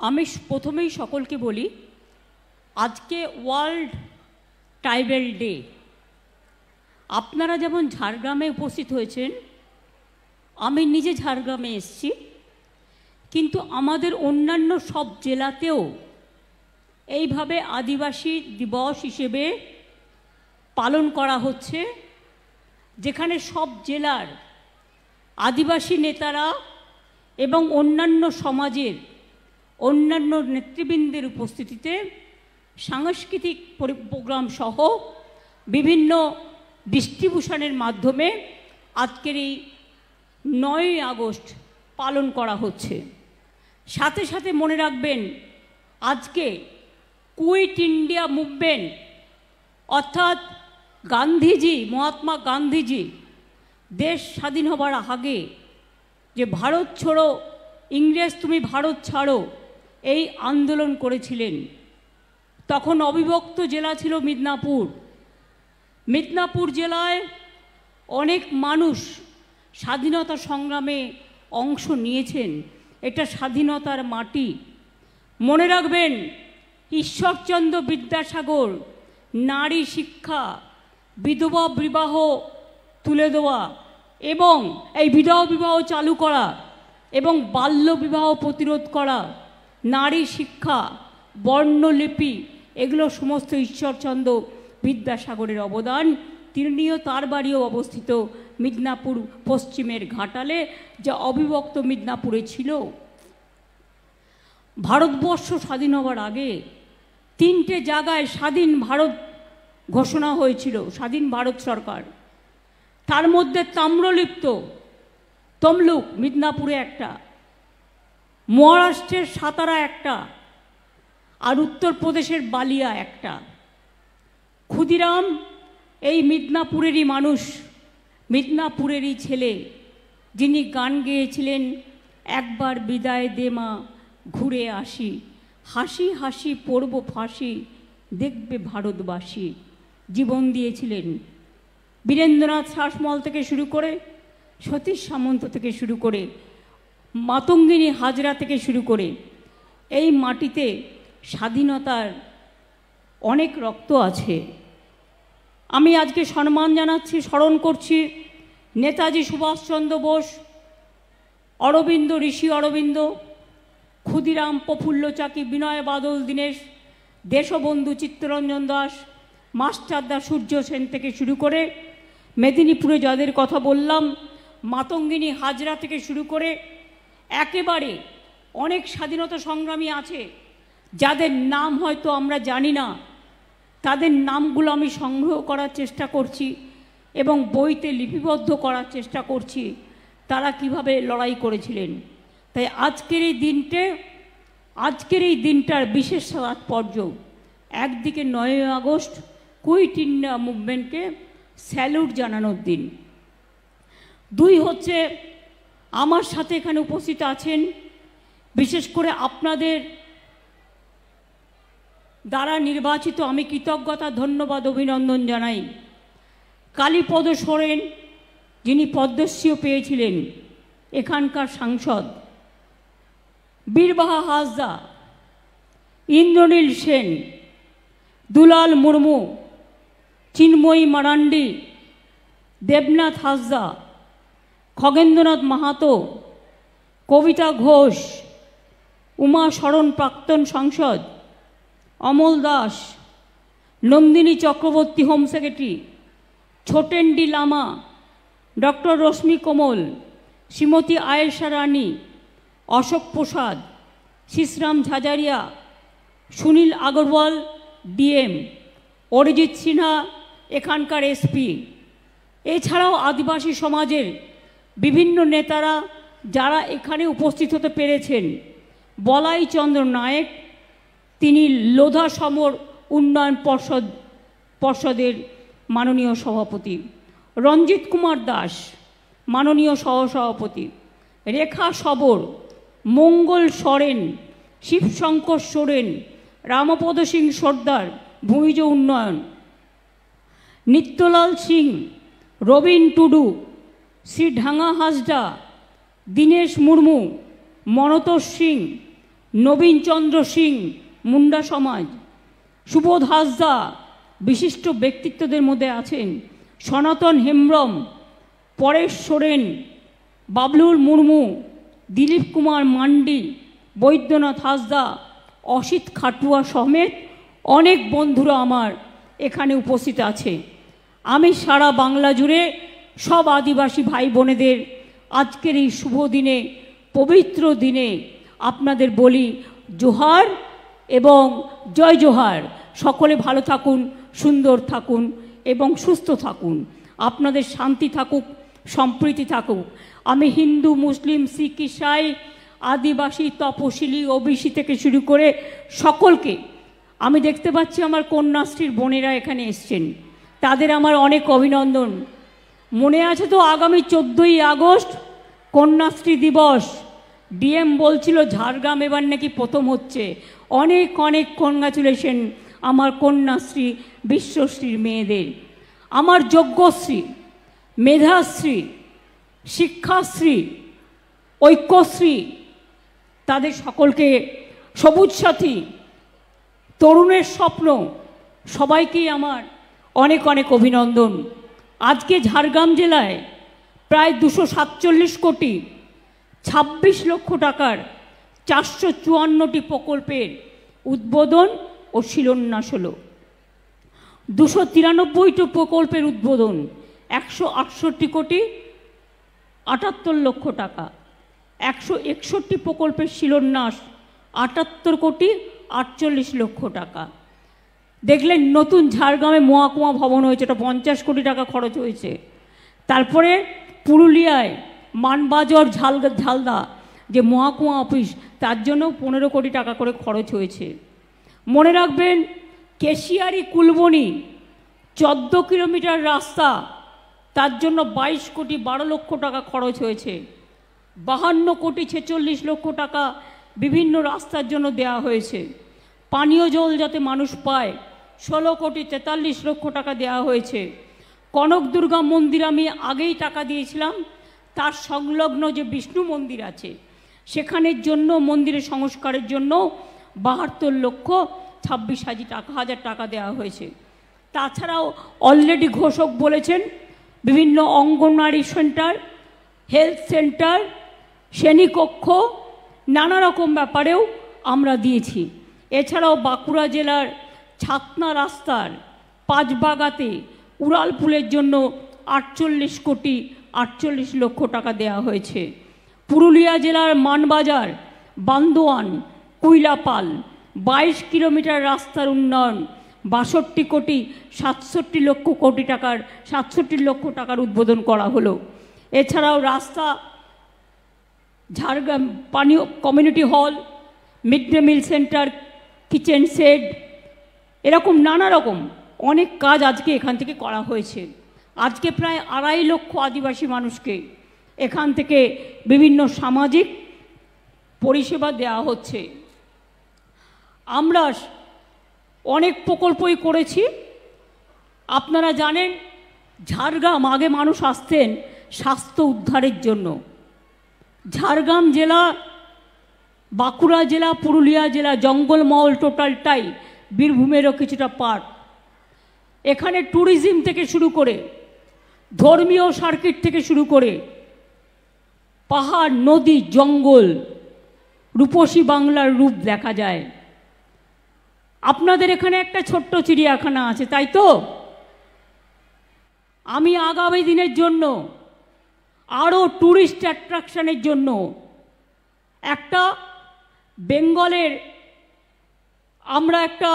আমি প্রথমেই সকলকে বলি, আজকে ওয়ার্ল্ড ট্রাইবাল ডে। আপনারা যেমন ঝাড়গ্রামে উপস্থিত হয়েছেন, আমি নিজে ঝাড়গ্রামে এসেছি, কিন্তু আমাদের অন্যান্য সব জেলাতেও এইভাবে আদিবাসী দিবস হিসেবে পালন করা হচ্ছে, যেখানে সব জেলার আদিবাসী নেতারা এবং অন্যান্য সমাজের অন্যান্য নেতৃবৃন্দের উপস্থিতিতে সাংস্কৃতিক প্রোগ্রাম সহ বিভিন্ন ডিস্ট্রিবিউশনের মাধ্যমে আজকের এই 9ই আগস্ট পালন করা হচ্ছে। সাথে সাথে মনে রাখবেন, আজকে কুইট ইন্ডিয়া মুভমেন্ট, অর্থাৎ গান্ধীজি, মহাত্মা গান্ধীজি দেশ স্বাধীন হবার আগে যে ভারত ছোড়ো, ইংরেজ তুমি ভারত ছাড়ো, এই আন্দোলন করেছিলেন। তখন অবিভক্ত জেলা ছিল মিদনাপুর। মিদনাপুর জেলায় অনেক মানুষ স্বাধীনতা সংগ্রামে অংশ নিয়েছেন। এটা স্বাধীনতার মাটি। মনে রাখবেন, ঈশ্বরচন্দ্র বিদ্যাসাগর নারী শিক্ষা, বিধবা বিবাহ তুলে দেওয়া এবং এই বিধবা বিবাহ চালু করা এবং বাল্য বিবাহ প্রতিরোধ করা, নারী শিক্ষা, বর্ণলিপি, এগুলো সমস্ত ঈশ্বরচন্দ্র বিদ্যাসাগরের অবদান। তিনিও, তার বাড়িও অবস্থিত মিদনাপুর পশ্চিমের ঘাটালে, যা অবিভক্ত মিদনাপুরে ছিল। ভারতবর্ষ স্বাধীন হওয়ার আগে 3টে জায়গায় স্বাধীন ভারত ঘোষণা হয়েছিল, স্বাধীন ভারত সরকার। তার মধ্যে তাম্রলিপ্ত তমলুক মিদনাপুরে একটা, মহারাষ্ট্রের সাতারা একটা, আর উত্তরপ্রদেশের বালিয়া একটা। ক্ষুদিরাম এই মিদনাপুরেরই মানুষ, মিদনাপুরেরই ছেলে, যিনি গান গেয়েছিলেন, একবার বিদায় দে মা ঘুরে আসি, হাসি হাসি পড়ব ফাঁসি দেখবে ভারতবাসী। জীবন দিয়েছিলেন। বীরেন্দ্রনাথ শাসমল থেকে শুরু করে, সতীশ সামন্ত থেকে শুরু করে, মাতঙ্গিনী হাজরা থেকে শুরু করে, এই মাটিতে স্বাধীনতার অনেক রক্ত আছে। আমি আজকে সম্মান জানাচ্ছি, স্মরণ করছি নেতাজি সুভাষচন্দ্র বোস, অরবিন্দ, ঋষি অরবিন্দ, ক্ষুদিরাম, প্রফুল্ল চাকি, বিনয় বাদল দীনেশ, দেশবন্ধু চিত্তরঞ্জন দাস, মাস্টারদা সূর্য সেন থেকে শুরু করে, মেদিনীপুরে যাদের কথা বললাম, মাতঙ্গিনী হাজরা থেকে শুরু করে, একেবারে অনেক স্বাধীনতা সংগ্রামী আছে যাদের নাম হয়তো আমরা জানি না। তাদের নামগুলো আমি সংগ্রহ করার চেষ্টা করছি এবং বইতে লিপিবদ্ধ করার চেষ্টা করছি, তারা কিভাবে লড়াই করেছিলেন। তাই আজকের এই দিনটার বিশেষ তাৎপর্য। একদিকে 9ই আগস্ট কুইট ইন্ডিয়া মুভমেন্টকে স্যালুট জানানোর দিন। 2 হচ্ছে, আমার সাথে এখানে উপস্থিত আছেন, বিশেষ করে আপনাদের দ্বারা নির্বাচিত, আমি কৃতজ্ঞতা, ধন্যবাদ, অভিনন্দন জানাই কালীপদ সোরেন, যিনি পদ্মশ্রীও পেয়েছিলেন, এখানকার সাংসদ, বীরবাহা হাসদা, ইন্দ্রনীল সেন, দুলাল মুর্মু, চিন্ময়ী মারান্ডি, দেবনাথ হাসদা, খগেন্দ্রনাথ মাহাতো, কবিতা ঘোষ, উমা শরণ প্রাক্তন সাংসদ, Amal Das, Nandini Chakraborty home secretary, Chhotendi Lama, doctor Rashmi Kamal, Shrimati Ayesha Rani, Ashok Prasad, Shishram Jhajharia, Sunil Agarwal DM, Arijit Sinha এখানকার এসপি, এছাড়াও আদিবাসী সমাজের বিভিন্ন নেতারা যারা এখানে উপস্থিত হতে পেরেছেন। বলাই চন্দ্র নায়েক, তিনি লোধা সমর উন্নয়ন পর্ষদের মাননীয় সভাপতি, রঞ্জিত কুমার দাস মাননীয় সহসভাপতি, রেখা সবর, মঙ্গল সরেন, শিবশঙ্কর সোরেন, রামপদ সিং সর্দার ভূমিজ উন্নয়ন, নিত্যলাল সিং, রবীন টুডু, শ্রী ঢাঙ্গা হাসদা, দীনেশ মুর্মু, মনতোষ সিং, নবীন চন্দ্র সিং মুন্ডা সমাজ, সুবোধ হাসদা বিশিষ্ট ব্যক্তিত্বদের মধ্যে আছেন, সনাতন হেমব্রম, পরেশ সোরেন, বাবলুর মুর্মু, দিলীপ কুমার মান্ডি, বৈদ্যনাথ হাসদা, অসিত খাটুয়া সমেত অনেক বন্ধুরা আমার এখানে উপস্থিত আছে। আমি সারা বাংলা জুড়ে সব আদিবাসী ভাই বোনেদের আজকের এই শুভ দিনে, পবিত্র দিনে আপনাদের বলি জোহার এবং জয় জোহার। সকলে ভালো থাকুন, সুন্দর থাকুন এবং সুস্থ থাকুন। আপনাদের শান্তি থাকুক, সম্প্রীতি থাকুক। আমি হিন্দু, মুসলিম, শিখ, ইসাই, আদিবাসী, তপশিলি, ওবিসি থেকে শুরু করে সকলকে, আমি দেখতে পাচ্ছি আমার কন্যাশ্রীর বোনেরা এখানে এসছেন, তাদের আমার অনেক অভিনন্দন। মনে আছে তো আগামী 14ই আগস্ট কন্যাশ্রী দিবস। ডিএম বলছিল ঝাড়গ্রাম এবার নাকি প্রথম হচ্ছে। অনেক অনেক কনগ্রাচুলেশন আমার কন্যাশ্রী, বিশ্বশ্রীর মেয়েদের। আমার যজ্ঞশ্রী, মেধাশ্রী, শিক্ষাশ্রী, ঐক্যশ্রী, তাদের সকলকে, সবুজ সাথী, তরুণের স্বপ্ন, সবাইকেই আমার অনেক অনেক অভিনন্দন। আজকে ঝাড়গ্রাম জেলায় প্রায় 247 কোটি 26 লক্ষ টাকার 454টি প্রকল্পের উদ্বোধন ও শিলান্যাস হলো। 293টি প্রকল্পের উদ্বোধন, 168 কোটি 78 লক্ষ টাকা, 161 প্রকল্পের শিলান্যাস 78 কোটি 48 লক্ষ টাকা। দেখলেন নতুন ঝাড়গ্রামে মহকুমা ভবন হয়েছে, এটা 50 কোটি টাকা খরচ হয়েছে। তারপরে পুরুলিয়ায় মানবাজার ঝালদা যে মহকুমা অফিস, তার জন্য 15 কোটি টাকা করে খরচ হয়েছে। মনে রাখবেন কেশিয়ারি কুলবনি 14 কিলোমিটার রাস্তা, তার জন্য 22 কোটি 12 লক্ষ টাকা খরচ হয়েছে। 52 কোটি 46 লক্ষ টাকা বিভিন্ন রাস্তার জন্য দেয়া হয়েছে। পানীয় জল যাতে মানুষ পায় 16 কোটি 43 লক্ষ টাকা দেওয়া হয়েছে। কনক দুর্গা মন্দির আমি আগেই টাকা দিয়েছিলাম, তার সংলগ্ন যে বিষ্ণু মন্দির আছে সেখানের জন্য, মন্দিরের সংস্কারের জন্য 72 লক্ষ 26 হাজার টাকা দেওয়া হয়েছে। তাছাড়াও অলরেডি ঘোষক বলেছেন বিভিন্ন অঙ্গনওয়াড়ি সেন্টার, হেলথ সেন্টার, শ্রেণীকক্ষ, নানা রকম ব্যাপারেও আমরা দিয়েছি। এছাড়াও বাঁকুড়া জেলার ছাতনা রাস্তার পাঁচবাগাতে উড়ালপুলের জন্য 48 কোটি 48 লক্ষ টাকা দেওয়া হয়েছে। পুরুলিয়া জেলার মানবাজার, বান্দোয়ান, কুইলাপাল 22 কিলোমিটার রাস্তার উন্নয়ন 62 কোটি 67 লক্ষ টাকার উদ্বোধন করা হলো। এছাড়াও রাস্তা, ঝাড়গ্রাম পানীয় community hall, mid day meal centre, kitchen shed, এরকম নানা রকম অনেক কাজ আজকে এখান থেকে করা হয়েছে। আজকে প্রায় 2.5 লক্ষ আদিবাসী মানুষকে এখান থেকে বিভিন্ন সামাজিক পরিষেবা দেওয়া হচ্ছে। আমরা অনেক প্রকল্পই করেছি। আপনারা জানেন ঝাড়গ্রাম আগে মানুষ আসতেন স্বাস্থ্য উদ্ধারের জন্য। ঝাড়গ্রাম জেলা, বাঁকুড়া জেলা, পুরুলিয়া জেলা জঙ্গলমহল টোটালটাই বীরভূমেরও কিছুটা পার্ট। এখানে ট্যুরিজম থেকে শুরু করে, ধর্মীয় সার্কিট থেকে শুরু করে, পাহাড়, নদী, জঙ্গল, রূপসী বাংলার রূপ দেখা যায়। আপনাদের এখানে একটা ছোট্ট চিড়িয়াখানা আছে, তাই তো? আমি আগামী দিনের জন্য আরও ট্যুরিস্ট অ্যাট্রাকশনের জন্য একটা বেঙ্গলের, আমরা একটা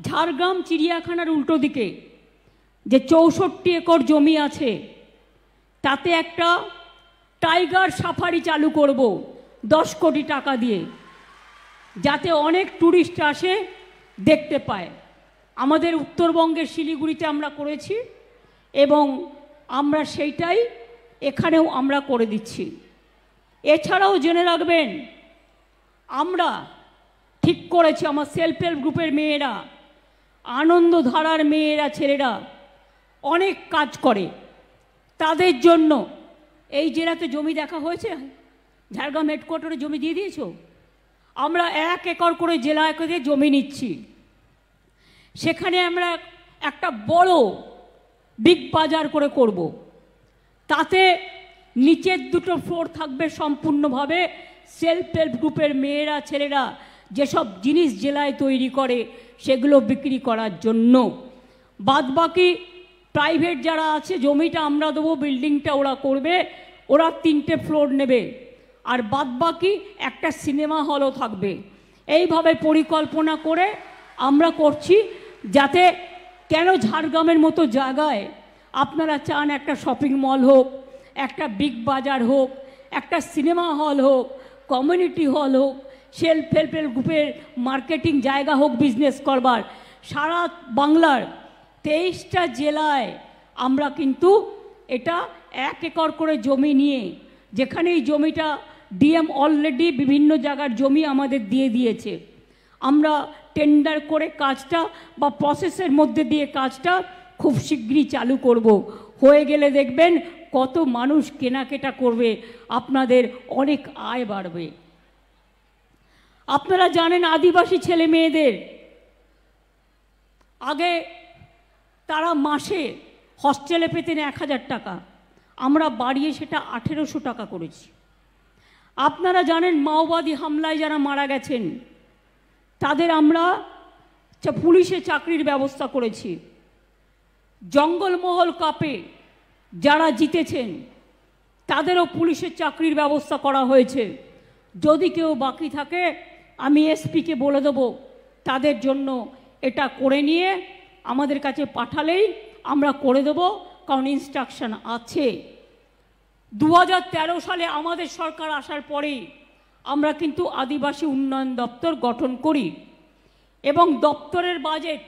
ঝাড়গ্রাম চিড়িয়াখানার উল্টো দিকে যে 64 একর জমি আছে, তাতে একটা টাইগার সাফারি চালু করব 10 কোটি টাকা দিয়ে, যাতে অনেক ট্যুরিস্ট আসে, দেখতে পায়। আমাদের উত্তরবঙ্গের শিলিগুড়িতে আমরা করেছি এবং আমরা সেইটাই এখানেও আমরা করে দিচ্ছি। এছাড়াও জেনে রাখবেন আমরা ঠিক করেছি, আমার সেলফ হেল্প গ্রুপের মেয়েরা, আনন্দধারার মেয়েরা, ছেলেরা অনেক কাজ করে। তাদের জন্য এই জেলাতে জমি দেখা হয়েছে, ঝাড়গ্রাম হেডকোয়ার্টারে জমি দিয়ে দিয়েছো। আমরা 1 একর করে জেলায় করে জমি নিচ্ছি, সেখানে আমরা একটা বড় বিগ বাজার করে করব। তাতে নিচের 2টো ফ্লোর থাকবে সম্পূর্ণভাবে সেলফ হেল্প গ্রুপের মেয়েরা ছেলেরা যেসব জিনিস জেলায় তৈরি করে সেগুলো বিক্রি করার জন্য। বাদবাকি প্রাইভেট যারা আছে জমিটা আমরা দেবো, বিল্ডিংটা ওরা করবে, ওরা 3টে ফ্লোর নেবে, আর বাদবাকি একটা সিনেমা হলও থাকবে। এইভাবে পরিকল্পনা করে আমরা করছি, যাতে কেন ঝাড়গ্রামের মতো জায়গায় আপনারা চান একটা শপিং মল হোক, একটা বিগ বাজার হোক, একটা সিনেমা হল হোক, কমিউনিটি হল হোক, সেলফ হেল্প গ্রুপের মার্কেটিং জায়গা হোক বিজনেস করবার। সারা বাংলার 23টা জেলায় আমরা কিন্তু এটা 1 একর করে জমি নিয়ে, যেখানে এই জমিটা ডিএম অলরেডি বিভিন্ন জায়গার জমি আমাদের দিয়ে দিয়েছে, আমরা টেন্ডার করে কাজটা বা প্রসেসের মধ্যে দিয়ে কাজটা খুব শীঘ্রই চালু করব। হয়ে গেলে দেখবেন কত মানুষ কেনাকাটা করবে, আপনাদের অনেক আয় বাড়বে। আপনারা জানেন আদিবাসী ছেলে মেয়েদের আগে তারা মাসে হস্টেলে পেতেন 1000 টাকা, আমরা বাড়িয়ে সেটা 1800 টাকা করেছি। আপনারা জানেন মাওবাদী হামলায় যারা মারা গেছেন তাদের আমরা পুলিশে চাকরির ব্যবস্থা করেছি। জঙ্গলমহল কাপে যারা জিতেছেন তাদেরও পুলিশের চাকরির ব্যবস্থা করা হয়েছে। যদি কেউ বাকি থাকে আমি এসপিকে বলে দেবো তাদের জন্য এটা করে নিয়ে আমাদের কাছে পাঠালেই আমরা করে দেবো, কারণ ইনস্ট্রাকশন আছে। 2013 সালে আমাদের সরকার আসার পরেই আমরা কিন্তু আদিবাসী উন্নয়ন দপ্তর গঠন করি এবং দপ্তরের বাজেট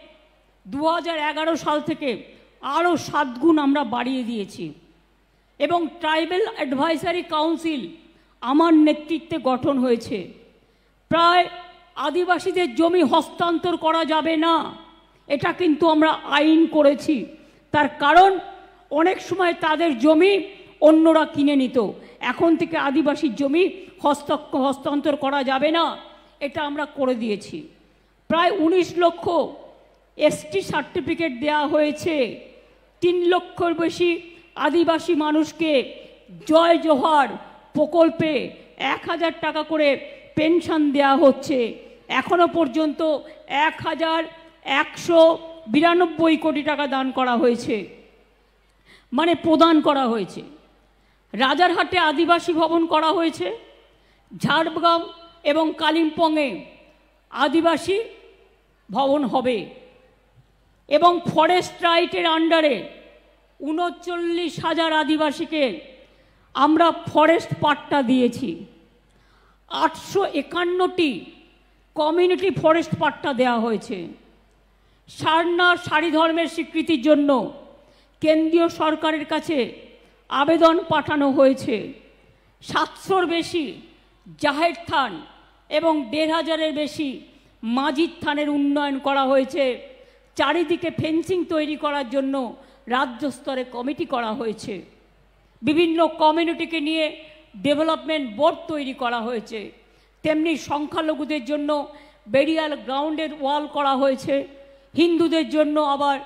2011 সাল থেকে আরও 7 গুণ আমরা বাড়িয়ে দিয়েছি এবং ট্রাইবাল অ্যাডভাইজারি কাউন্সিল আমার নেতৃত্বে গঠন হয়েছে। প্রায় আদিবাসীদের জমি হস্তান্তর করা যাবে না, এটা কিন্তু আমরা আইন করেছি। তার কারণ অনেক সময় তাদের জমি অন্যরা কিনে নিত, এখন থেকে আদিবাসীর জমি হস্তান্তর করা যাবে না, এটা আমরা করে দিয়েছি। প্রায় 19 লক্ষ এসটি সার্টিফিকেট দেওয়া হয়েছে। 3 লক্ষর বেশি আদিবাসী মানুষকে জয় জোহার প্রকল্পে 1000 টাকা করে পেনশন দেওয়া হচ্ছে। এখনো পর্যন্ত 1192 কোটি টাকা দান করা হয়েছে, মানে প্রদান করা হয়েছে। রাজারহাটে আদিবাসী ভবন করা হয়েছে, ঝাড়গ্রাম এবং কালিম্পংয়ে আদিবাসী ভবন হবে এবং ফরেস্ট রাইটের আন্ডারে 39,000 আদিবাসীকে আমরা ফরেস্ট পাট্টা দিয়েছি। 851টি কমিউনিটি ফরেস্ট পাট্টা দেওয়া হয়েছে। সারনা সারি ধর্মের স্বীকৃতির জন্য কেন্দ্রীয় সরকারের কাছে আবেদন পাঠানো হয়েছে। 700-র বেশি জাহের থান এবং 1500-এর বেশি মাজিদ থানের উন্নয়ন করা হয়েছে। চারিদিকে ফেন্সিং তৈরি করার জন্য রাজ্য স্তরে কমিটি করা হয়েছে। বিভিন্ন কমিউনিটিকে নিয়ে ডেভেলপমেন্ট বোর্ড তৈরি করা হয়েছে। তেমনি সংখ্যালঘুদের জন্য বেরিয়াল গ্রাউন্ডের ওয়াল করা হয়েছে। হিন্দুদের জন্য আবার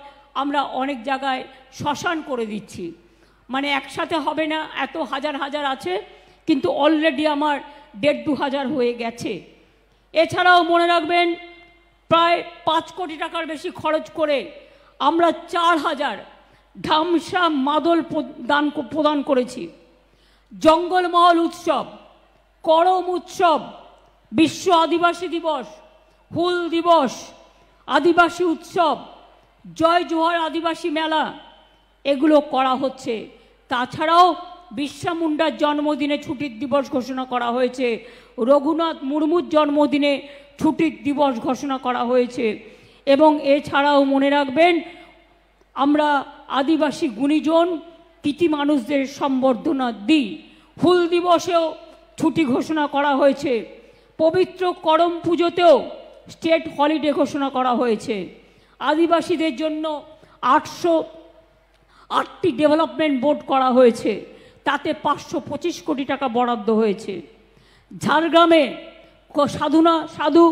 আমরা অনেক জায়গায় শ্মশান করে দিচ্ছি। মানে একসাথে হবে না, এত হাজার হাজার আছে, কিন্তু অলরেডি আমার 1500 হয়ে গেছে। এছাড়াও মনে রাখবেন প্রায় 5 কোটি টাকার বেশি খরচ করে আমরা 4000 ঢামসা মাদল প্রদান করেছি। জঙ্গলমহল উৎসব, করম উৎসব, বিশ্ব আদিবাসী দিবস, হুল দিবস, আদিবাসী উৎসব, জয় জোহার আদিবাসী মেলা এগুলো করা হচ্ছে। তাছাড়াও বিরসা মুন্ডার জন্মদিনে ছুটির দিবস ঘোষণা করা হয়েছে, রঘুনাথ মুর্মুর জন্মদিনে ছুটির দিবস ঘোষণা করা হয়েছে। এবং এছাড়াও মনে রাখবেন আমরা আদিবাসী গুণীজন কৃতি মানুষদের সম্বর্ধনা দিই। হুল দিবসেও ছুটি ঘোষণা করা হয়েছে। পবিত্র করম পুজোতেও স্টেট হলিডে ঘোষণা করা হয়েছে। আদিবাসীদের জন্য 808টি ডেভেলপমেন্ট বোর্ড করা হয়েছে, তাতে 525 কোটি টাকা বরাদ্দ হয়েছে। ঝাড়গ্রামে সাধু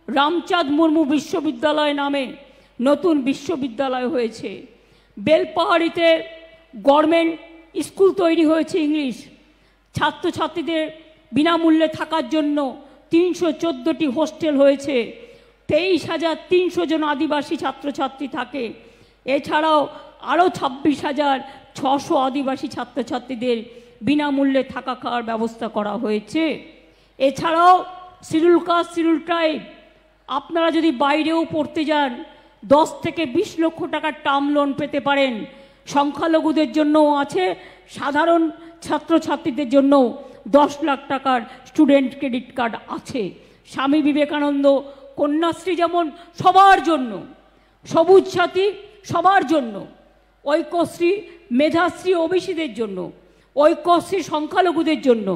রামচাঁদ মুর্মু বিশ্ববিদ্যালয় নামে নতুন বিশ্ববিদ্যালয় হয়েছে। বেলপাহাড়িতে গভর্নমেন্ট স্কুল তৈরি হয়েছে ইংলিশ। ছাত্রছাত্রীদের বিনামূল্যে থাকার জন্য 314টি হোস্টেল হয়েছে। 23,300 জন আদিবাসী ছাত্রছাত্রী থাকে। এছাড়াও আরও 26,600 আদিবাসী ছাত্রছাত্রীদের বিনামূল্যে থাকা খাওয়ার ব্যবস্থা করা হয়েছে। এছাড়াও শিডিউল কাস্ট শিডিউল ট্রাইব, আপনারা যদি বাইরেও পড়তে যান 10 থেকে 20 লক্ষ টাকার টার্ম লোন পেতে পারেন। সংখ্যালঘুদের জন্যও আছে, সাধারণ ছাত্রছাত্রীদের জন্যও 10 লাখ টাকার স্টুডেন্ট ক্রেডিট কার্ড আছে। স্বামী বিবেকানন্দ কন্যাশ্রী যেমন সবার জন্য, সবুজ সাথী সবার জন্য, ঐক্যশ্রী মেধাশ্রী ওবিসিদের জন্য, ঐক্যশ্রী সংখ্যালঘুদের জন্য,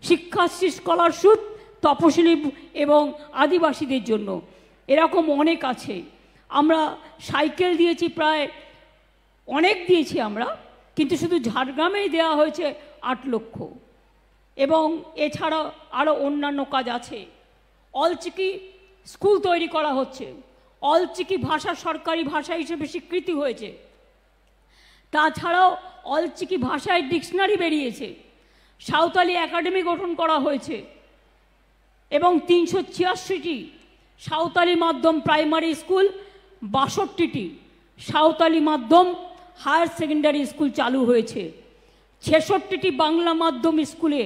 শিক্ষাশ্রী স্কলারশিপ তপশিলি এবং আদিবাসীদের জন্য, এরকম অনেক আছে। আমরা সাইকেল দিয়েছি, প্রায় অনেক দিয়েছি আমরা, কিন্তু শুধু ঝাড়গ্রামেই দেওয়া হয়েছে 8 লক্ষ। এবং এছাড়া আরও অন্যান্য কাজ আছে। অলচিকি স্কুল তৈরি করা হচ্ছে। অলচিকি ভাষা সরকারি ভাষা হিসেবে স্বীকৃতি হয়েছে। তাছাড়াও অলচিকি ভাষায় ডিকশনারি বেরিয়েছে। সাঁওতালি একাডেমি গঠন করা হয়েছে এবং 386টি সাঁওতালি মাধ্যম প্রাইমারি স্কুল, 62টি সাঁওতালি মাধ্যম হায়ার সেকেন্ডারি স্কুল চালু হয়েছে। 66টি বাংলা মাধ্যম স্কুলে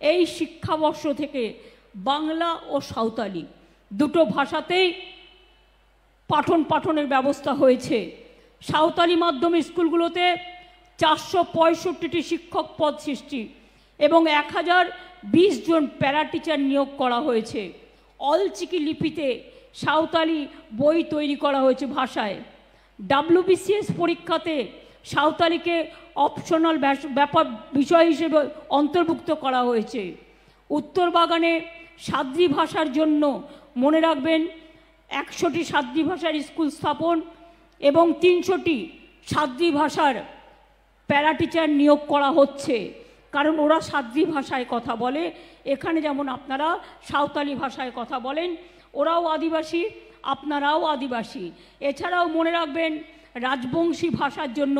এই শিক্ষাবর্ষ থেকে বাংলা ও সাঁওতালি দুটো ভাষাতেই পাঠনের ব্যবস্থা হয়েছে। সাঁওতালি মাধ্যম স্কুলগুলোতে 465টি শিক্ষক পদ সৃষ্টি এবং 1020 জন প্যারা টিচার নিয়োগ করা হয়েছে। অলচিকি লিপিতে সাঁওতালি বই তৈরি করা হয়েছে ভাষায়। WBCS পরীক্ষাতে সাঁওতালিকে অপশনাল বিষয় হিসেবে অন্তর্ভুক্ত করা হয়েছে। উত্তর বাগানে সাদ্রি ভাষার জন্য মনে রাখবেন 100টি সাদ্রি ভাষার স্কুল স্থাপন এবং 300টি সাদ্রি ভাষার প্যারা টিচার নিয়োগ করা হচ্ছে, কারণ ওরা সাদ্রি ভাষায় কথা বলে। এখানে যেমন আপনারা সাঁওতালি ভাষায় কথা বলেন, ওরাও আদিবাসী, আপনারাও আদিবাসী। এছাড়াও মনে রাখবেন রাজবংশী ভাষার জন্য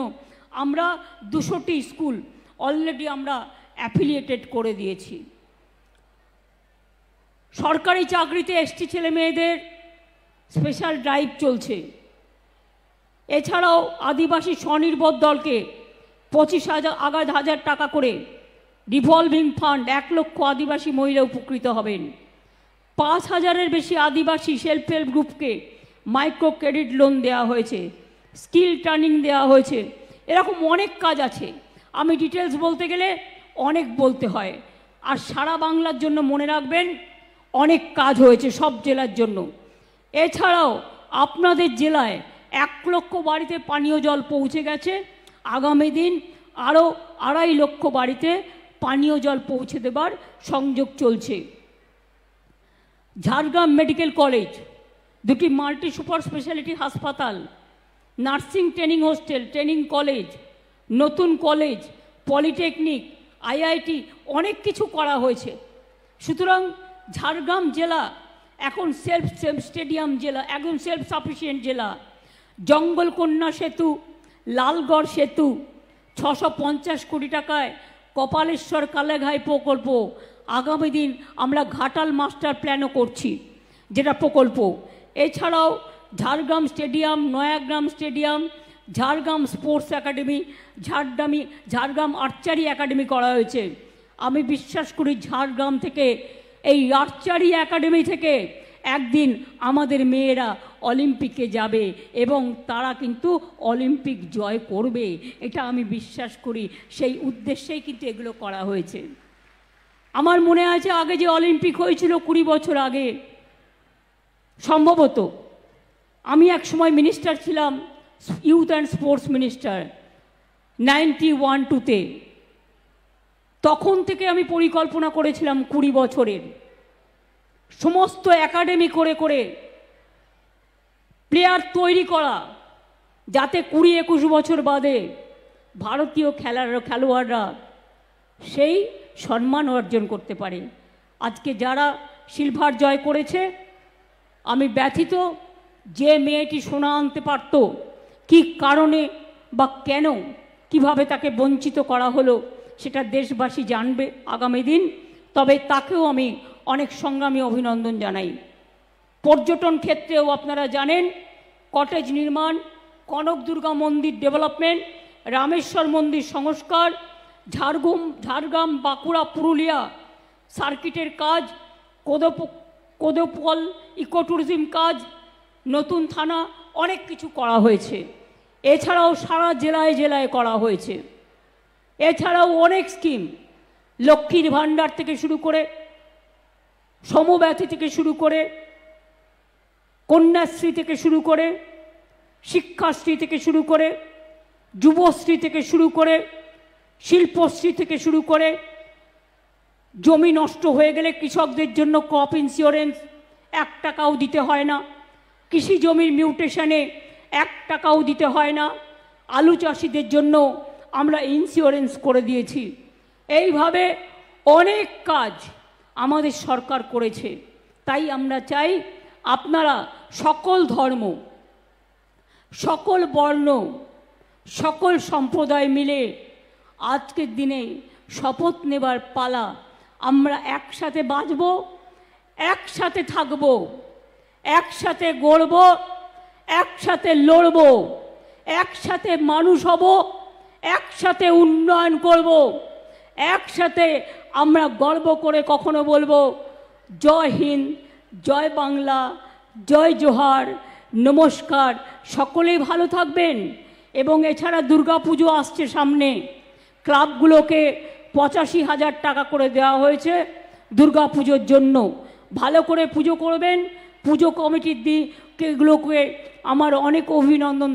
আমরা 200টি স্কুল অলরেডি আমরা অ্যাফিলিয়েটেড করে দিয়েছি। সরকারি চাকরিতে এসটি ছেলে মেয়েদের স্পেশাল ড্রাইভ চলছে। এছাড়াও আদিবাসী স্বনির্ভর দলকে 25,000 টাকা করে রিভলভিং ফান্ড, 1 লক্ষ আদিবাসী মহিলা উপকৃত হবেন। 5,000-এর বেশি আদিবাসী সেলফ হেল্প গ্রুপকে মাইক্রো ক্রেডিট লোন দেওয়া হয়েছে, স্কিল ট্রেনিং দেওয়া হয়েছে। এরকম অনেক কাজ আছে, আমি ডিটেলস বলতে গেলে অনেক বলতে হয়। আর সারা বাংলার জন্য মনে রাখবেন অনেক কাজ হয়েছে সব জেলার জন্য। এছাড়াও আপনাদের জেলায় 1 লক্ষ বাড়িতে পানীয় জল পৌঁছে গেছে। আগামী দিন আরও 2.5 লক্ষ বাড়িতে পানীয় জল পৌঁছে দেবার সংযোগ চলছে। ঝাড়গ্রাম মেডিকেল কলেজ, 2টি মাল্টি সুপার স্পেশালিটি হাসপাতাল, nursing training hostel, training college, নতুন কলেজ, পলিটেকনিক, IIT, অনেক কিছু করা হয়েছে। সুতরাং ঝাড়গ্রাম জেলা এখন সেলফ স্টেডিয়াম জেলা, একদম সেলফ সাফিসিয়েন্ট জেলা। জঙ্গলকন্যা সেতু, লালগড় সেতু, 650 কোটি টাকায় কপালেশ্বর কালেঘাই প্রকল্প, আগামী দিন আমরা ঘাটাল মাস্টার প্ল্যানও করছি যেটা প্রকল্প। এছাড়াও Jhargram stadium, Nayagram stadium, Jhargram sports academy, Jhargram archery academy করা হয়েছে। আমি বিশ্বাস করি ঝাড়গ্রাম থেকে, এই আর্চারি একাডেমি থেকে একদিন আমাদের মেয়েরা অলিম্পিকে যাবে এবং তারা কিন্তু অলিম্পিক জয় করবে, এটা আমি বিশ্বাস করি। সেই উদ্দেশ্যেই কিন্তু এগুলো করা হয়েছে। আমার মনে আছে আগে যে অলিম্পিক হয়েছিল 20 বছর আগে, সম্ভবত আমি এক সময় মিনিস্টার ছিলাম, ইউথ অ্যান্ড স্পোর্টস মিনিস্টার 91-2-তে। তখন থেকে আমি পরিকল্পনা করেছিলাম 20 বছরের সমস্ত একাডেমি করে করে প্লেয়ার তৈরি করা, যাতে 20-21 বছর বাদে ভারতীয় খেলোয়াড়রা সেই সম্মান অর্জন করতে পারে। আজকে যারা সিলভার জয় করেছে। আমি ব্যথিত, যে মেয়েটি সোনা আনতে পারত, কী কারণে বা কেন কিভাবে তাকে বঞ্চিত করা হলো সেটা দেশবাসী জানবে আগামী দিন। তবে তাকেও আমি অনেক সংগ্রামী অভিনন্দন জানাই। পর্যটন ক্ষেত্রেও আপনারা জানেন, কটেজ নির্মাণ, কনক দুর্গা মন্দির ডেভেলপমেন্ট, রামেশ্বর মন্দির সংস্কার, ঝাড়গ্রাম বাঁকুড়া পুরুলিয়া সার্কিটের কাজ, কোদোপল ইকো ট্যুরিজম কাজ, নতুন থানা, অনেক কিছু করা হয়েছে। এছাড়াও সারা জেলায় জেলায় করা হয়েছে। এছাড়াও অনেক স্কিম, লক্ষ্মীর ভাণ্ডার থেকে শুরু করে, সমব্যথী থেকে শুরু করে, কন্যাশ্রী থেকে শুরু করে, শিক্ষাশ্রী থেকে শুরু করে, যুবশ্রী থেকে শুরু করে, শিল্পশ্রী থেকে শুরু করে, জমি নষ্ট হয়ে গেলে কৃষকদের জন্য ক্রপ ইন্স্যুরেন্স 1 টাকাও দিতে হয় না, কৃষি জমির মিউটেশনে 1 টাকাও দিতে হয় না, আলু চাষিদের জন্য আমরা ইন্স্যুরেন্স করে দিয়েছি। এইভাবে অনেক কাজ আমাদের সরকার করেছে। তাই আমরা চাই আপনারা সকল ধর্ম, সকল বর্ণ, সকল সম্প্রদায় মিলে আজকের দিনে শপথ নেবার পালা। আমরা একসাথে বাঁচব, একসাথে থাকব, একসাথে গড়ব, একসাথে লড়ব, একসাথে মানুষ হব, একসাথে উন্নয়ন করব, একসাথে আমরা গর্ব করে কখনো বলবো জয় হিন্দ, জয় বাংলা, জয় জোহার, নমস্কার। সকলেই ভালো থাকবেন। এবং এছাড়া দুর্গাপুজো আসছে সামনে, ক্লাবগুলোকে 85,000 টাকা করে দেওয়া হয়েছে দুর্গাপুজোর জন্য। ভালো করে পুজো করবেন। পুজো কমিটির দিকগুলোকে আমার অনেক অভিনন্দন।